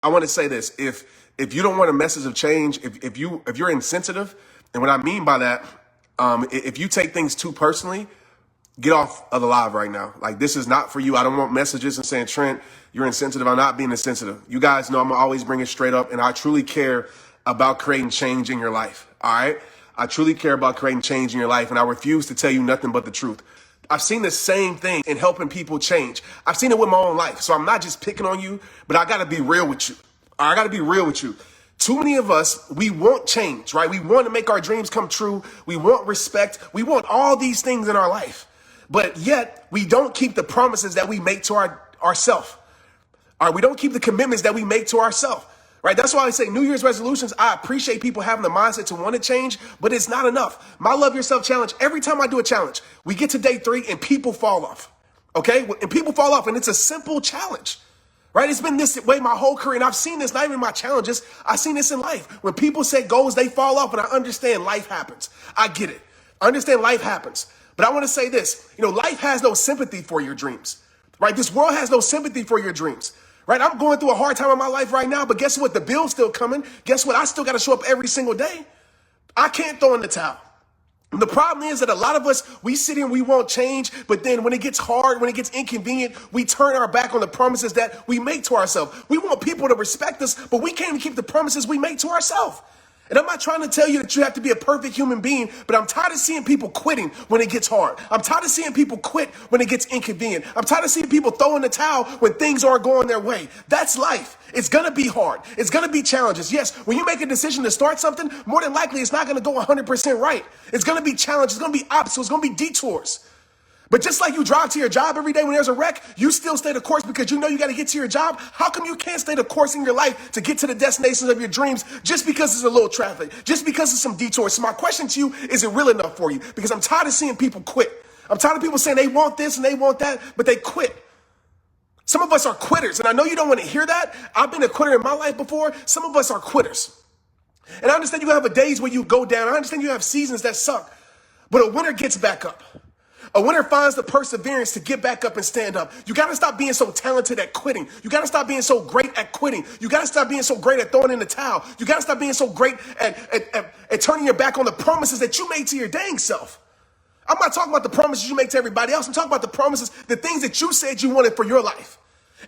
I want to say this: if you don't want a message of change, if you're insensitive, and what I mean by that, if you take things too personally, get off of the live right now. Like, this is not for you. I don't want messages and saying, Trent, you're insensitive. I'm not being insensitive. You guys know I'm always bring it straight up, and I truly care about creating change in your life. All right, I truly care about creating change in your life, and I refuse to tell you nothing but the truth. I've seen the same thing in helping people change. I've seen it with my own life. So I'm not just picking on you, but I got to be real with you. I got to be real with you. Too many of us, we want change, right? We want to make our dreams come true. We want respect. We want all these things in our life. But yet we don't keep the promises that we make to ourselves. All right, we don't keep the commitments that we make to ourselves. Right? That's why I say New Year's resolutions. I appreciate people having the mindset to want to change, but it's not enough. My Love Yourself challenge, every time I do a challenge, we get to day 3 and people fall off. Okay? And people fall off, and it's a simple challenge. Right? It's been this way my whole career, and I've seen this not even in my challenges. I've seen this in life. When people set goals, they fall off, and I understand life happens. I get it. I understand life happens. But I want to say this. Life has no sympathy for your dreams. Right? This world has no sympathy for your dreams. Right? I'm going through a hard time in my life right now, but guess what? The bill's still coming. Guess what? I still got to show up every single day. I can't throw in the towel. And the problem is that a lot of us, we sit here and we won't change, but then when it gets hard, when it gets inconvenient, we turn our back on the promises that we make to ourselves. We want people to respect us, but we can't even keep the promises we make to ourselves. And I'm not trying to tell you that you have to be a perfect human being, but I'm tired of seeing people quitting when it gets hard. I'm tired of seeing people quit when it gets inconvenient. I'm tired of seeing people throw in the towel when things aren't going their way. That's life. It's going to be hard. It's going to be challenges. Yes, when you make a decision to start something, more than likely it's not going to go 100% right. It's going to be challenges. It's going to be obstacles. It's going to be detours. But just like you drive to your job every day when there's a wreck, you still stay the course because you know you got to get to your job. How come you can't stay the course in your life to get to the destinations of your dreams just because there's a little traffic, just because there's some detours? So my question to you, is it real enough for you? Because I'm tired of seeing people quit. I'm tired of people saying they want this and they want that, but they quit. Some of us are quitters, and I know you don't want to hear that. I've been a quitter in my life before. Some of us are quitters. And I understand you have days where you go down. I understand you have seasons that suck, but a winner gets back up. A winner finds the perseverance to get back up and stand up. You got to stop being so talented at quitting. You got to stop being so great at quitting. You got to stop being so great at throwing in the towel. You got to stop being so great at turning your back on the promises that you made to your dang self. I'm not talking about the promises you make to everybody else. I'm talking about the promises, the things that you said you wanted for your life.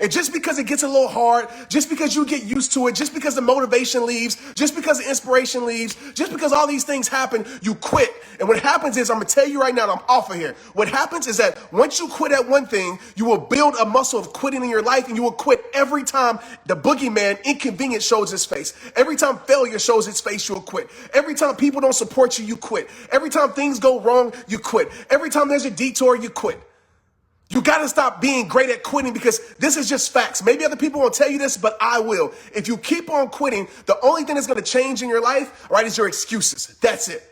And just because it gets a little hard, just because you get used to it, just because the motivation leaves, just because the inspiration leaves, just because all these things happen, you quit. And what happens is, I'm going to tell you right now, and I'm off of here. What happens is that once you quit at one thing, you will build a muscle of quitting in your life, and you will quit every time the boogeyman, inconvenience, shows his face. Every time failure shows its face, you'll quit. Every time people don't support you, you quit. Every time things go wrong, you quit. Every time there's a detour, you quit. You got to stop being great at quitting, because this is just facts. Maybe other people won't tell you this, but I will. If you keep on quitting, the only thing that's going to change in your life, right, is your excuses. That's it.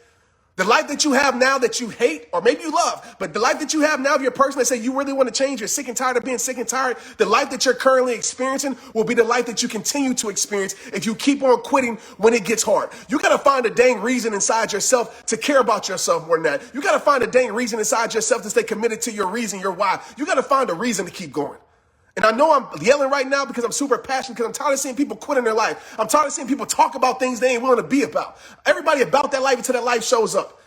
The life that you have now that you hate, or maybe you love, but the life that you have now, if you're a person that say you really want to change, you're sick and tired of being sick and tired, the life that you're currently experiencing will be the life that you continue to experience if you keep on quitting when it gets hard. You got to find a dang reason inside yourself to care about yourself more than that. You got to find a dang reason inside yourself to stay committed to your reason, your why. You got to find a reason to keep going. And I know I'm yelling right now because I'm super passionate, because I'm tired of seeing people quit in their life. I'm tired of seeing people talk about things they ain't willing to be about. Everybody about that life until that life shows up.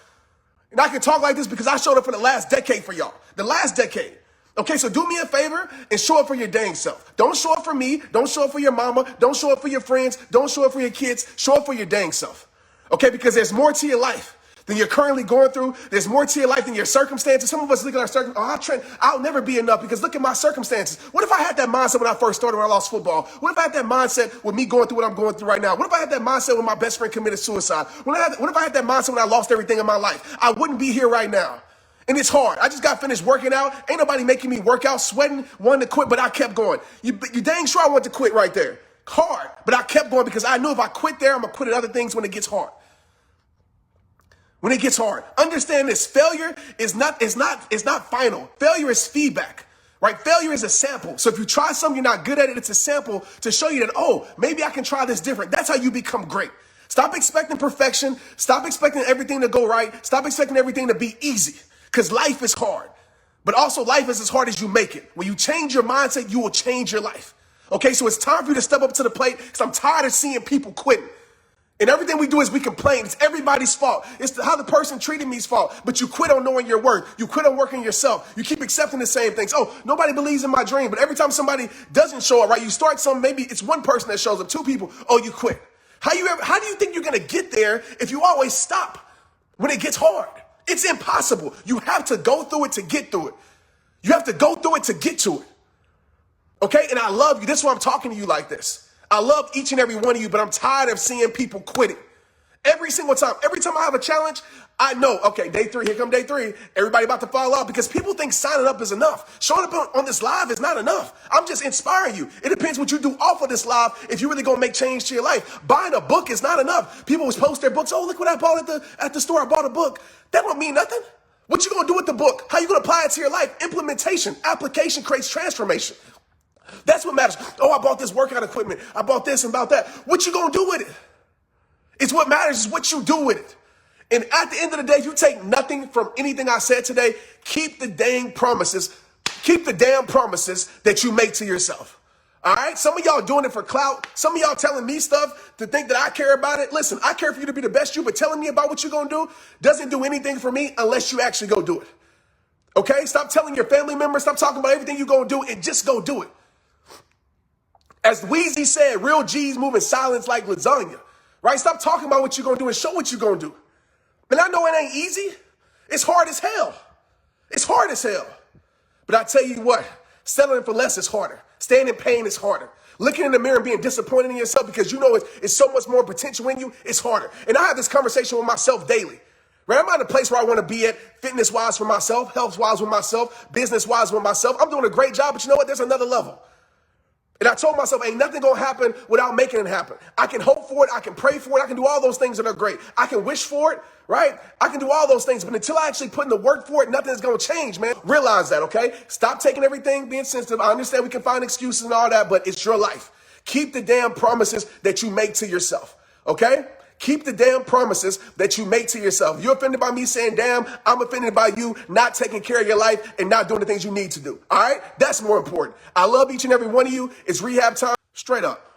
And I can talk like this because I showed up for the last decade for y'all. The last decade. Okay, so do me a favor and show up for your dang self. Don't show up for me. Don't show up for your mama. Don't show up for your friends. Don't show up for your kids. Show up for your dang self. Okay, because there's more to your life than you're currently going through. There's more to your life than your circumstances. Some of us look at our circumstances. Oh, Trent, I'll never be enough because look at my circumstances. What if I had that mindset when I first started, when I lost football? What if I had that mindset with me going through what I'm going through right now? What if I had that mindset when my best friend committed suicide? What if I had that mindset when I lost everything in my life? I wouldn't be here right now. And it's hard. I just got finished working out. Ain't nobody making me work out, sweating, wanting to quit, but I kept going. You dang sure I want to quit right there. Hard. But I kept going because I knew if I quit there, I'm going to quit at other things when it gets hard. When it gets hard, understand this: failure is not final. Failure is feedback, right? Failure is a sample. So if you try something, you're not good at it, it's a sample to show you that, oh, maybe I can try this different. That's how you become great. Stop expecting perfection. Stop expecting everything to go right. Stop expecting everything to be easy, because life is hard. But also life is as hard as you make it. When you change your mindset, you will change your life. Okay, so it's time for you to step up to the plate because I'm tired of seeing people quitting. And everything we do is we complain. It's everybody's fault. It's how the person treated me's fault. But you quit on knowing your worth. You quit on working yourself. You keep accepting the same things. Oh, nobody believes in my dream. But every time somebody doesn't show up, right, you start some, maybe it's one person that shows up, two people, oh, you quit. How do you think you're going to get there if you always stop when it gets hard? It's impossible. You have to go through it to get through it. You have to go through it to get to it. Okay? And I love you. This is why I'm talking to you like this. I love each and every one of you, but I'm tired of seeing people quitting. Every single time. Every time I have a challenge, I know, okay, day 3, here come day 3. Everybody about to fall off because people think signing up is enough. Showing up on this live is not enough. I'm just inspiring you. It depends what you do off of this live if you're really going to make change to your life. Buying a book is not enough. People always post their books. Oh, look what I bought at the store. I bought a book. That don't mean nothing. What you going to do with the book? How you going to apply it to your life? Implementation. Application creates transformation. That's what matters. Oh, I bought this workout equipment. I bought this and about that. What you going to do with it? It's what matters is what you do with it. And at the end of the day, if you take nothing from anything I said today, keep the dang promises. Keep the damn promises that you make to yourself. All right? Some of y'all doing it for clout. Some of y'all telling me stuff to think that I care about it. Listen, I care for you to be the best you, but telling me about what you're going to do doesn't do anything for me unless you actually go do it. Okay? Stop telling your family members. Stop talking about everything you're going to do and just go do it. As Weezy said, real G's move in silence like lasagna. Right? Stop talking about what you're going to do and show what you're going to do. And I know it ain't easy. It's hard as hell. It's hard as hell. But I tell you what, settling for less is harder. Staying in pain is harder. Looking in the mirror and being disappointed in yourself because you know it's so much more potential in you, it's harder. And I have this conversation with myself daily. Right? I'm at a place where I want to be at fitness-wise for myself, health-wise with myself, business-wise with myself. I'm doing a great job, but you know what? There's another level. And I told myself, ain't nothing going to happen without making it happen. I can hope for it. I can pray for it. I can do all those things that are great. I can wish for it, right? I can do all those things. But until I actually put in the work for it, nothing is going to change, man. Realize that, okay? Stop taking everything, being sensitive. I understand we can find excuses and all that, but it's your life. Keep the damn promises that you make to yourself, okay? Keep the damn promises that you make to yourself. If you're offended by me saying, damn, I'm offended by you not taking care of your life and not doing the things you need to do. All right? That's more important. I love each and every one of you. It's rehab time. Straight up.